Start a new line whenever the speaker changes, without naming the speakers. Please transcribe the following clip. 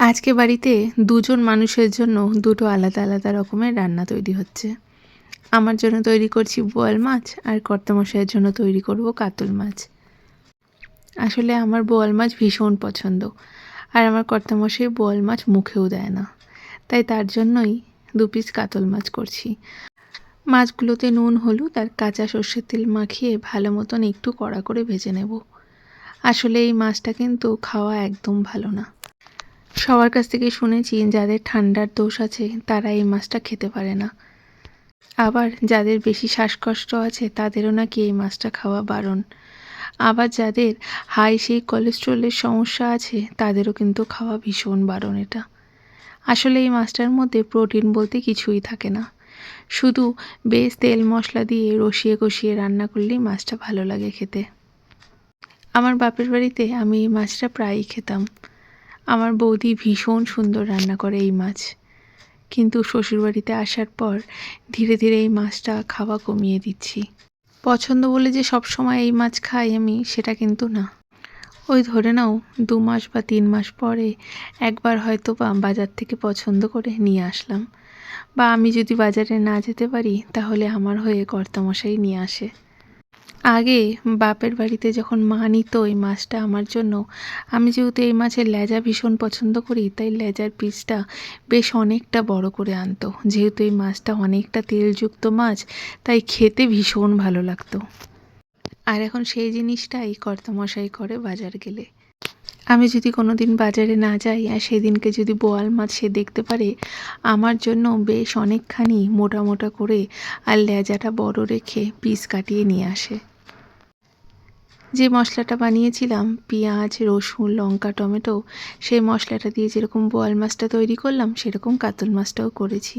আজকে বাড়িতে দুজন মানুষের জন্য দুটো আলাদা আলাদা রকমের রান্না তৈরি হচ্ছে। আমার জন্য তৈরি করছি বোয়াল মাছ, আর কর্তামশাইয়ের জন্য তৈরি করব কাতল মাছ। আসলে আমার বোয়াল মাছ ভীষণ পছন্দ, আর আমার কর্তামশাই বোয়াল মাছ মুখেও দেয় না, তাই তার জন্যই 2 পিস কাতল মাছ করছি। মাছগুলোতে নুন, হলুদ আর কাঁচা সর্ষের তেল মাখিয়ে ভালো মতন একটু কড়া করে ভেজে নেব। আসলে এই মাছটা কিন্তু খাওয়া একদম ভালো না। সবার কাছ থেকে শুনেছি যাদের ঠান্ডার দোষ আছে তারা এই মাছটা খেতে পারে না, আবার যাদের বেশি শ্বাসকষ্ট আছে তাদেরও নাকি এই মাছটা খাওয়া বারণ। আবার যাদের হাই সেই কোলেস্ট্রলের সমস্যা আছে তাদেরও কিন্তু খাওয়া ভীষণ বারণ এটা। আসলে এই মাছটার মধ্যে প্রোটিন বলতে কিছুই থাকে না, শুধু বেশ তেল মশলা দিয়ে রসিয়ে কষিয়ে রান্না করলেই মাছটা ভালো লাগে খেতে। আমার বাপের বাড়িতে আমি এই মাছটা প্রায়ই খেতাম। আমার বৌদি ভীষণ সুন্দর রান্না করে এই মাছ, কিন্তু শ্বশুরবাড়িতে আসার পর ধীরে ধীরে এই মাছটা খাওয়া কমিয়ে দিচ্ছি। পছন্দ বলে যে সব সময় এই মাছ খাই আমি, সেটা কিন্তু না। ওই ধরে নাও 2 মাস বা 3 মাস পরে একবার হয়তো বা বাজার থেকে পছন্দ করে নিয়ে আসলাম, বা আমি যদি বাজারে না যেতে পারি তাহলে আমার হয়ে কর্তামশাই নিয়ে আসে। আগে বাপের বাড়িতে যখন মা নিত এই মাছটা আমার জন্য, আমি যেহেতু এই মাছের লেজা ভীষণ পছন্দ করি, তাই লেজার পিসটা বেশ অনেকটা বড় করে আনতো। যেহেতু এই মাছটা অনেকটা তেলযুক্ত মাছ, তাই খেতে ভীষণ ভালো লাগতো। আর এখন সেই জিনিসটাই কর্তামশাই করে বাজার গেলে। আমি যদি কোনো দিন বাজারে না যাই আর সেদিনকে যদি বোয়াল মাছ সে দেখতে পারে, আমার জন্য বেশ অনেকখানি মোটা মোটা করে আর লেজাটা বড় রেখে পিস কাটিয়ে নিয়ে আসে। যে মশলাটা বানিয়েছিলাম পেঁয়াজ, রসুন, লঙ্কা, টমেটো, সেই মশলাটা দিয়ে যেরকম বোয়াল মাছটা তৈরি করলাম সেরকম কাতল মাছটাও করেছি।